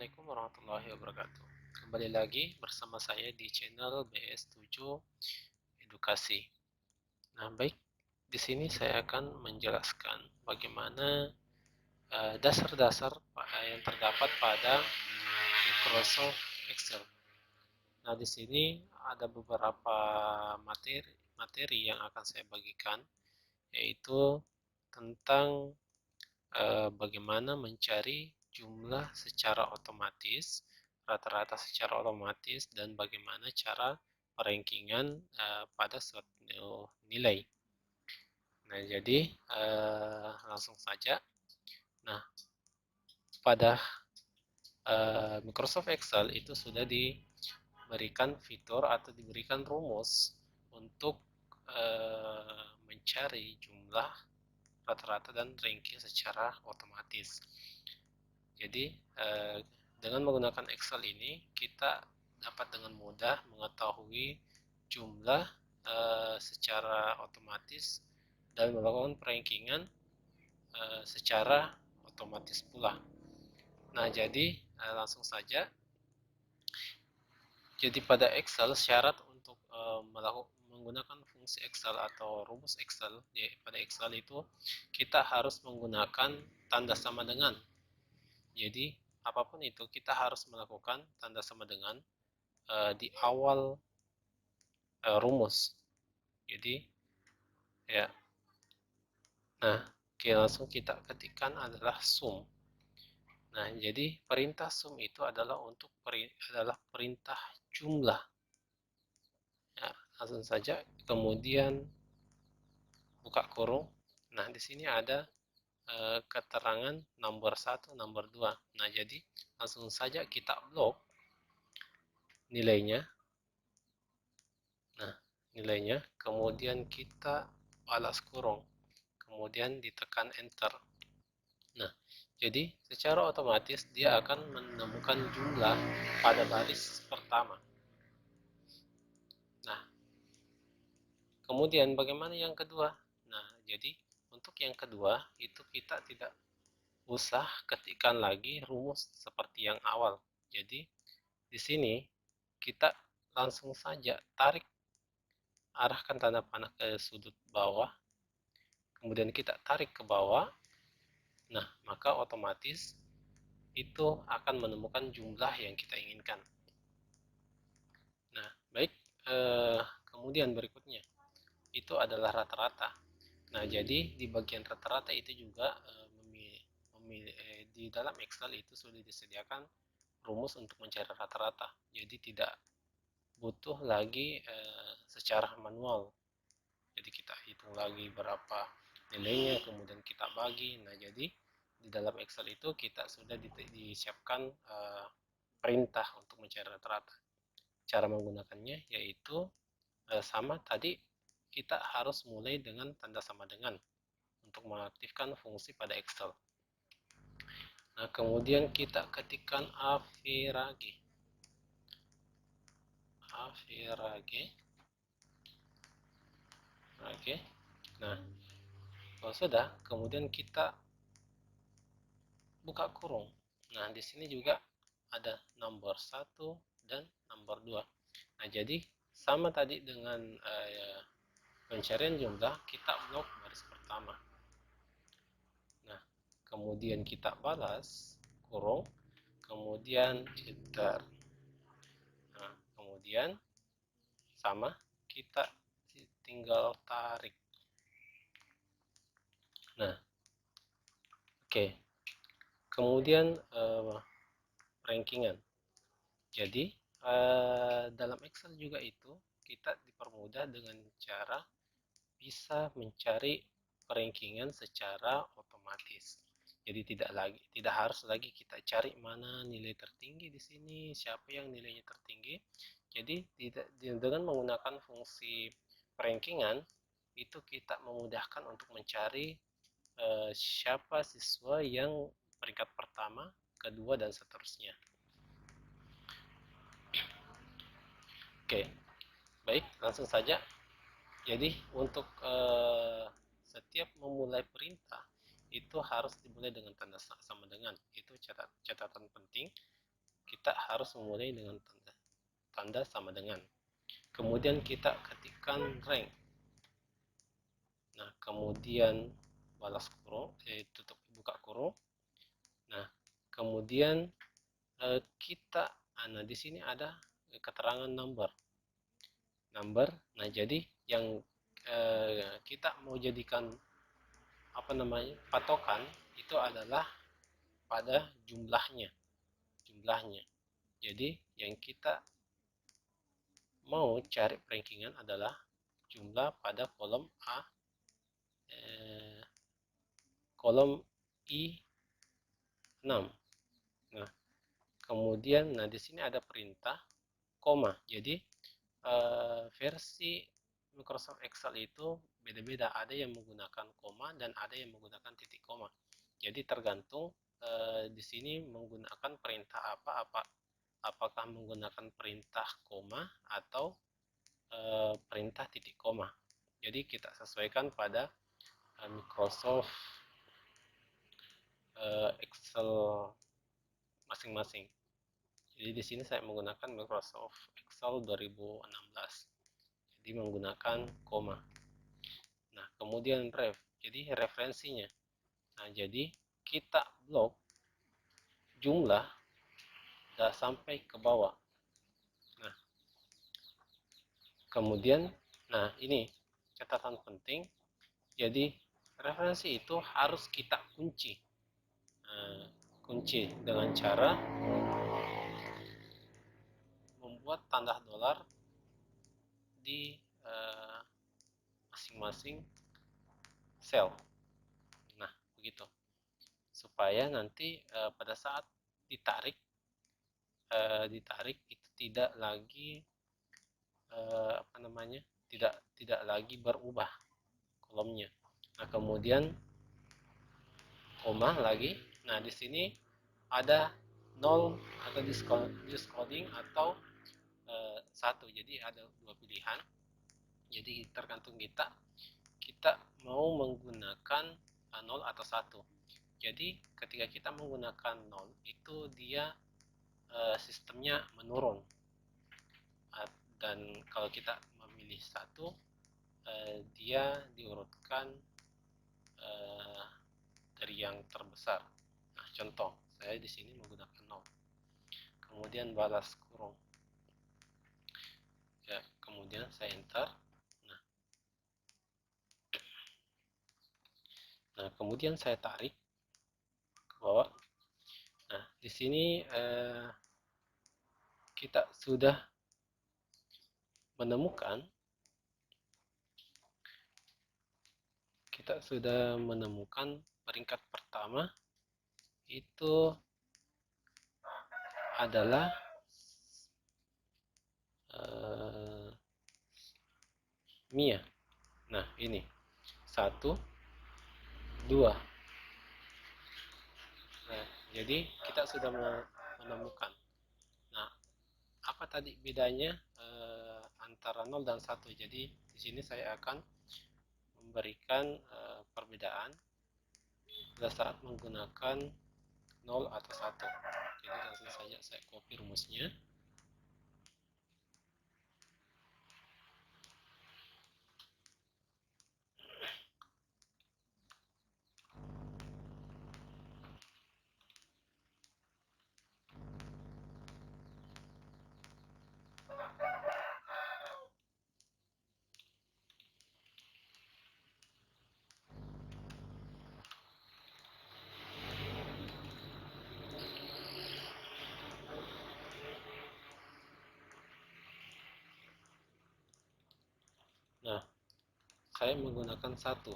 Assalamualaikum warahmatullahi wabarakatuh. Kembali lagi bersama saya di channel BS7 Edukasi. Nah, baik, di sini saya akan menjelaskan bagaimana dasar-dasar yang terdapat pada Microsoft Excel. Nah, di sini ada beberapa materi yang akan saya bagikan, yaitu tentang bagaimana mencari jumlah secara otomatis, rata-rata secara otomatis, dan bagaimana cara perankingan pada suatu nilai. Nah, jadi langsung saja. Nah, pada Microsoft Excel itu sudah diberikan fitur atau diberikan rumus untuk mencari jumlah rata-rata dan ranking secara otomatis. Jadi dengan menggunakan Excel ini kita dapat dengan mudah mengetahui jumlah secara otomatis dan melakukan perankingan secara otomatis pula. Nah, jadi langsung saja. Jadi pada Excel syarat untuk menggunakan fungsi Excel atau rumus Excel pada Excel itu kita harus menggunakan tanda sama dengan. Jadi apapun itu kita harus melakukan tanda sama dengan di awal rumus. Jadi ya, nah langsung kita ketikkan adalah sum. Nah, jadi perintah sum itu adalah perintah jumlah. Ya, langsung saja. Kemudian buka kurung. Nah, di sini ada keterangan nomor 1, nomor 2. Nah, jadi langsung saja kita blok nilainya. Nah, nilainya, kemudian kita balas kurung, kemudian ditekan enter. Nah, jadi secara otomatis dia akan menemukan jumlah pada baris pertama. Nah, kemudian bagaimana yang kedua? Nah, jadi untuk yang kedua itu kita tidak usah ketikkan lagi rumus seperti yang awal. Jadi di sini kita langsung saja arahkan tanda panah ke sudut bawah, kemudian kita tarik ke bawah. Nah, maka otomatis itu akan menemukan jumlah yang kita inginkan. Nah, baik, kemudian berikutnya itu adalah rata-rata. Nah, jadi di bagian rata-rata itu juga di dalam Excel itu sudah disediakan rumus untuk mencari rata-rata. Jadi tidak butuh lagi secara manual. Jadi kita hitung lagi berapa nilainya, kemudian kita bagi. Nah, jadi di dalam Excel itu kita sudah disiapkan perintah untuk mencari rata-rata. Cara menggunakannya yaitu sama tadi, kita harus mulai dengan tanda sama dengan untuk mengaktifkan fungsi pada Excel. Nah, kemudian kita ketikkan average. Oke. Nah, kalau sudah, kemudian kita buka kurung. Nah, di sini juga ada nomor 1 dan nomor 2. Nah, jadi sama tadi dengan pencarian jumlah, kita blok baris pertama. Nah, kemudian kita balas kurung, kemudian enter. Nah, kemudian sama, kita tinggal tarik. Nah, oke. Kemudian rankingan. Jadi dalam Excel juga itu kita dipermudah dengan cara bisa mencari rankingan secara otomatis. Jadi tidak harus lagi kita cari mana nilai tertinggi di sini, siapa yang nilainya tertinggi. Jadi dengan menggunakan fungsi rankingan itu kita memudahkan untuk mencari siapa siswa yang peringkat pertama, kedua, dan seterusnya. Oke, baik, langsung saja. Jadi untuk setiap memulai perintah itu harus dimulai dengan tanda sama dengan. Itu catatan penting. kita harus memulai dengan tanda sama dengan. Kemudian kita ketikkan rank. Nah, kemudian balas kurung, tutup buka kurung. Nah, kemudian kita, nah di sini ada keterangan number. Nah, jadi yang kita mau jadikan patokan itu adalah pada jumlahnya. Jadi yang kita mau cari rankingan adalah jumlah pada kolom A, kolom I6. Nah, kemudian di sini ada perintah koma. Jadi versi Microsoft Excel itu beda-beda. Ada yang menggunakan koma dan ada yang menggunakan titik koma. Jadi tergantung di sini menggunakan perintah apakah menggunakan perintah koma atau perintah titik koma. Jadi kita sesuaikan pada Microsoft Excel masing-masing. Jadi di sini saya menggunakan Microsoft Excel 2016. Jadi menggunakan koma. Nah, kemudian ref. Jadi referensinya. Nah, jadi kita blok jumlah sampai ke bawah. Nah, kemudian ini catatan penting. Jadi referensi itu harus kita kunci. Kunci dengan cara membuat tanda dolar di masing-masing sel. Nah, begitu. Supaya nanti pada saat ditarik itu tidak lagi tidak lagi berubah kolomnya. Nah, kemudian koma lagi. Nah, di sini ada 0 atau discoding atau 1. Jadi ada dua pilihan. Jadi tergantung kita mau menggunakan 0 atau 1. Jadi ketika kita menggunakan 0 itu dia sistemnya menurun. Dan kalau kita memilih 1 dia diurutkan dari yang terbesar. Nah, contoh saya di sini menggunakan 0. Kemudian balas kurung. Ya, kemudian saya enter. Nah, kemudian saya tarik ke bawah. Nah, di sini kita sudah menemukan peringkat pertama itu adalah Mia. Nah, ini 1, 2. Nah, jadi kita sudah menemukan. Nah, apa tadi bedanya antara 0 dan 1? Jadi di sini saya akan memberikan perbedaan pada saat menggunakan 0 atau 1. Jadi langsung saja saya copy rumusnya. Nah, saya menggunakan 1.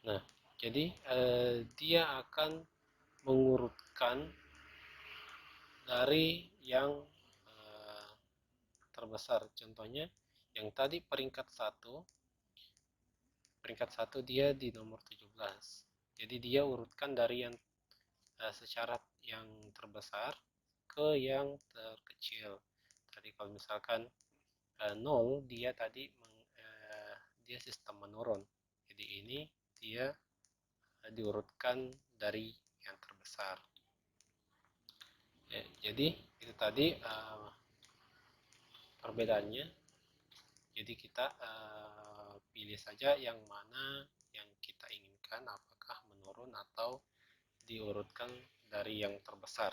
Nah, jadi dia akan mengurutkan dari yang terbesar. Contohnya yang tadi peringkat 1 dia di nomor 17. Jadi dia urutkan dari yang secara yang terbesar ke yang terkecil. Tadi kalau misalkan 0 dia tadi dia sistem menurun. Jadi ini dia diurutkan dari yang terbesar. Ya, jadi itu tadi perbedaannya. Jadi kita pilih saja yang mana yang kita inginkan, apakah menurun atau diurutkan dari yang terbesar.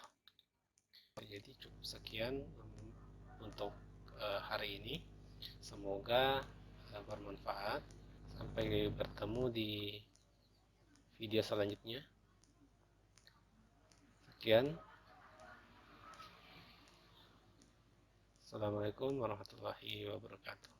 Jadi cukup sekian untuk hari ini. Semoga bermanfaat. Sampai bertemu di video selanjutnya. Sekian. Assalamualaikum warahmatullahi wabarakatuh.